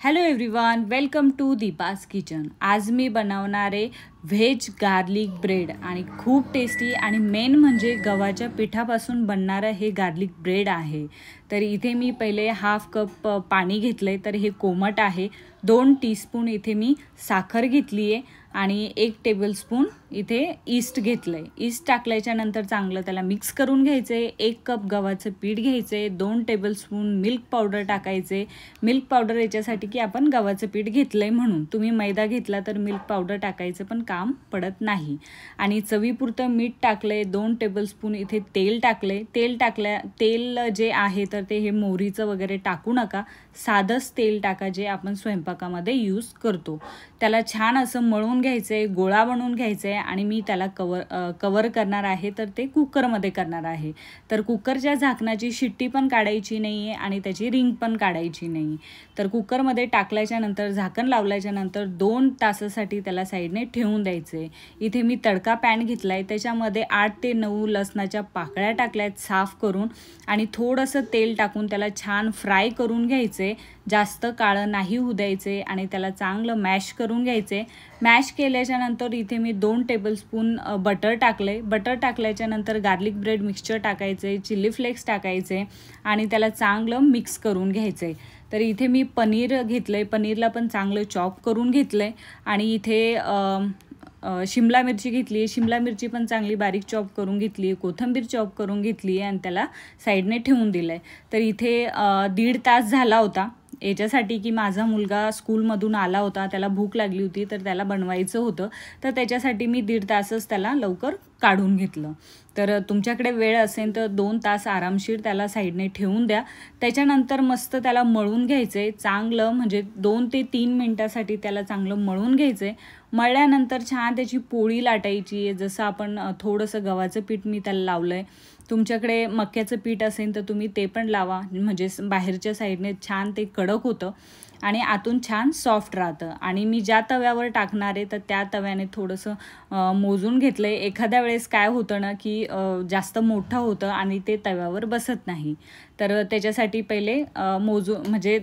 Hello everyone, welcome to Deepa's kitchen. आज मी बनवणार आहे व्हेज गार्लिक ब्रेड आणि खूप टेस्टी आणि मेन म्हणजे गव्हाच्या पिठापासून बनणारं हे गार्लिक ब्रेड आहे। तर इथे मी पहिले हाफ कप पाणी घेतले, तर हे कोमट आहे। 2 टीस्पून इथे मी साखर घेतली आहे आणि 1 टेबलस्पून इथे ईस्ट घेतलंय। ईस्ट टाकल्याच्या नंतर चांगलं त्याला मिक्स करून घ्यायचे। 1 कप गव्हाचं पीठ घ्यायचे, 2 टेबलस्पून मिल्क पावडर टाकायचे। मिल्क पावडर याच्यासाठी की आपण गव्हाचं पीठ घेतलंय म्हणून, तुम्ही मैदा घेतला तर मिल्क पावडर टाकायचं पण काम पडत नाही। आणि चवीपुरतं मीठ टाकले, 2 टेबलस्पून इथे तेल टाकले। तेल जे आहे तर ते हे मोहरीचं वगैरे टाकू नका, साधंच तेल टाका जे आपण स्वयंपाकामध्ये यूज करतो। त्याला छान असं मळून घ्यायचंय, गोळा बनवून घ्यायचंय आणि मी त्याला कवर करणार आहे, तर ते कुकरमध्ये करणार आहे। तर कुकरच्या झाकणाची शिट्टी पण काढायची नाही आहे आणि त्याची रिंग पण काढायची नाही। तर कुकरमध्ये टाकल्याच्या नंतर झाकण लावल्याच्या नंतर 2 तासासाठी त्याला साईडने ठेवून द्यायचे। इथे मी तडका पॅन घेतलाय, त्याच्यामध्ये 8 ते 9 लसणाच्या पाकळ्या टाकल्यात साफ करून आणि थोडंसं तेल टाकून त्याला छान फ्राय करून घ्यायचे। जास्त काळं नाही होऊ द्यायचे आणि त्याला चांगलं मॅश करून घ्यायचे। मॅश केल्याच्या नंतर इथे मी 2 टेबलस्पून बटर टाकले। बटर टाकल्याच्या नंतर गार्लिक ब्रेड मिक्सचर टाकायचे, चिली फ्लेक्स टाकायचे आणि त्याला चांगलं मिक्स करून घ्यायचे। तर इथे मी पनीर घेतलंय, पनीरला पण चांगलं चॉप करून घेतलंय आणि इथे शिमला मिरची घेतली आहे, शिमला मिरची पण चांगली बारीक चॉप करून घेतली आहे, कोथिंबीर चॉप करून घेतली आहे आणि त्याला साईडने ठेवून दिलं आहे। तर इथे 1.5 तास झाला होता याच्यासाठी की माझा मुलगा स्कूलमधून आला होता, त्याला भूक लागली होती, तर त्याला बनवायचं होतं, तर त्याच्यासाठी मी 1.5 तासच त्याला लवकर काढून घेतलं। तर तुमच्याकडे वेळ असेल तर 2 तास आरामशीर त्याला साईडने ठेवून द्या। त्याच्यानंतर मस्त त्याला मळून घ्यायचे चांगलं, म्हणजे 2 ते 3 मिनिटासाठी त्याला चांगलं मळून घ्यायचे। मळल्यानंतर छान त्याची पोळी लाटायची आहे, जसं आपण थोडंसं गव्हाचं पीठ मी त्याला लावलंय। तुमच्याकडे मक्याचं पीठ असेल तर तुम्ही ते पण लावा, म्हणजे बाहेरच्या साईडने छान ते कडक होतं आणि आतून छान सॉफ्ट राहतं। आणि मी ज्या तव्यावर टाकणार आहे तर त्या तव्याने थोडंसं मोजून घेतलंय। एखाद्या वेळेस काय होतं ना की जास्त मोठं होतं आणि ते तव्यावर बसत नाही, तर त्याच्यासाठी पहिले म्हणजे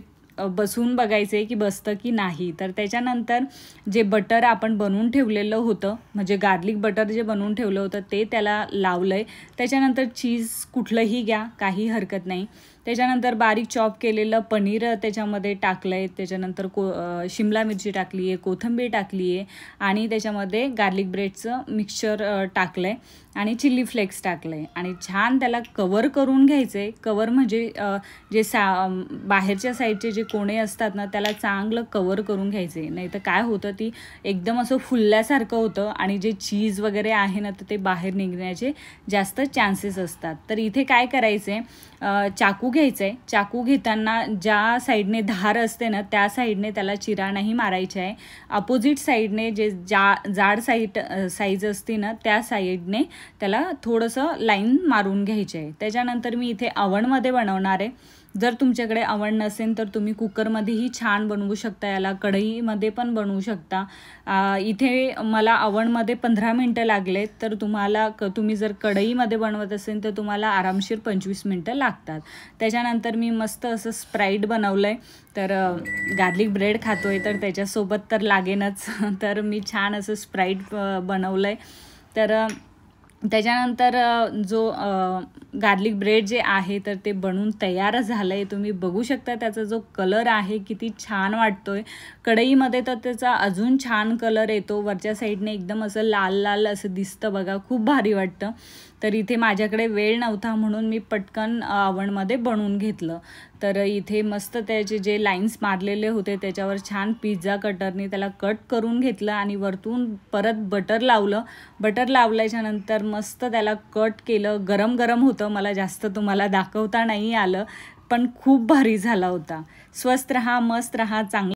बसून बघायचे की बसतं की नाही। तर त्याच्यानंतर जे बटर आपण बनवून ठेवलेलं होतं, म्हणजे गार्लिक बटर जे बनवून ठेवलं होतं ते त्याला लावलंय। त्याच्यानंतर चीज कुठलंही घ्या, काही हरकत नाही। त्याच्यानंतर बारीक चॉप केलेलं पनीर त्याच्यामध्ये टाकलंय, त्याच्यानंतर शिमला मिरची टाकली आहे, कोथिंबीर टाकली आहे आणि त्याच्यामध्ये गार्लिक ब्रेडचं मिक्सचर टाकलंय आणि चिली फ्लेक्स टाकलंय आणि छान त्याला कवर करून घ्यायचे। कवर म्हणजे जे बाहेरच्या साईडचे जे कोणे असतात ना त्याला चांगलं कवर करून घ्यायचे, नाही तर काय होतं ती एकदम असं फुलल्यासारखं होतं आणि जे चीज वगैरे आहे ना तर ते बाहेर निघण्याचे जास्त चान्सेस असतात। तर इथे काय करायचे, चाकू घ्यायचे, चाकू घेताना ज्या साईडने धार असते ना त्या साईडने त्याला चिरा नाही मारायचा आहे, अपोजिट साईडने जे जाड साईज असते ना त्या साईडने त्याला थोडंसं लाईन मारून घ्यायचे आहे। त्याच्यानंतर मी इथे अवनमध्ये बनवणार आहे। जर तुमच्याकडे अवण नसेल तर तुम्ही कुकरमध्येही छान बनवू शकता, याला कढईमध्ये पण बनवू शकता। इथे मला अवणमध्ये 15 मिनटं लागले, तर तुम्ही जर कढईमध्ये बनवत असेल तर तुम्हाला आरामशीर 25 मिनटं लागतात। त्याच्यानंतर मी मस्त असं स्प्राईट बनवलंय, तर गार्लिक ब्रेड खातोय तर त्याच्यासोबत तर लागेनच, तर मी छान असं स्प्राईट बनवलंय। तर त्याच्यानंतर जो गार्लिक ब्रेड जे आहे तर ते बनवून तयार झालं आहे। तुम्ही बघू शकता त्याचा जो कलर आहे किती छान वाटतोय। कढईमध्ये तर त्याचा अजून छान कलर येतो, वरच्या साईडने एकदम असं लाल लाल असं दिसतं बघा, खूप भारी वाटतं। तर इथे माझ्याकडे वेळ नव्हता म्हणून मी पटकन अवनमध्ये बनवून घेतलं। तर इथे मस्त त्याचे जे लाईन्स मारलेले होते त्याच्यावर छान पिझ्झा कटरने त्याला कट करून घेतलं आणि वरतून परत बटर लावलं। बटर लावल्याच्या नंतर मस्त त्याला कट केलं। गरम गरम होतं, मला जास्त तुम्हाला दाखवता नाही आलं, पण खूप भारी झाला होता। स्वस्त रहा, मस्त रहा, चांगलं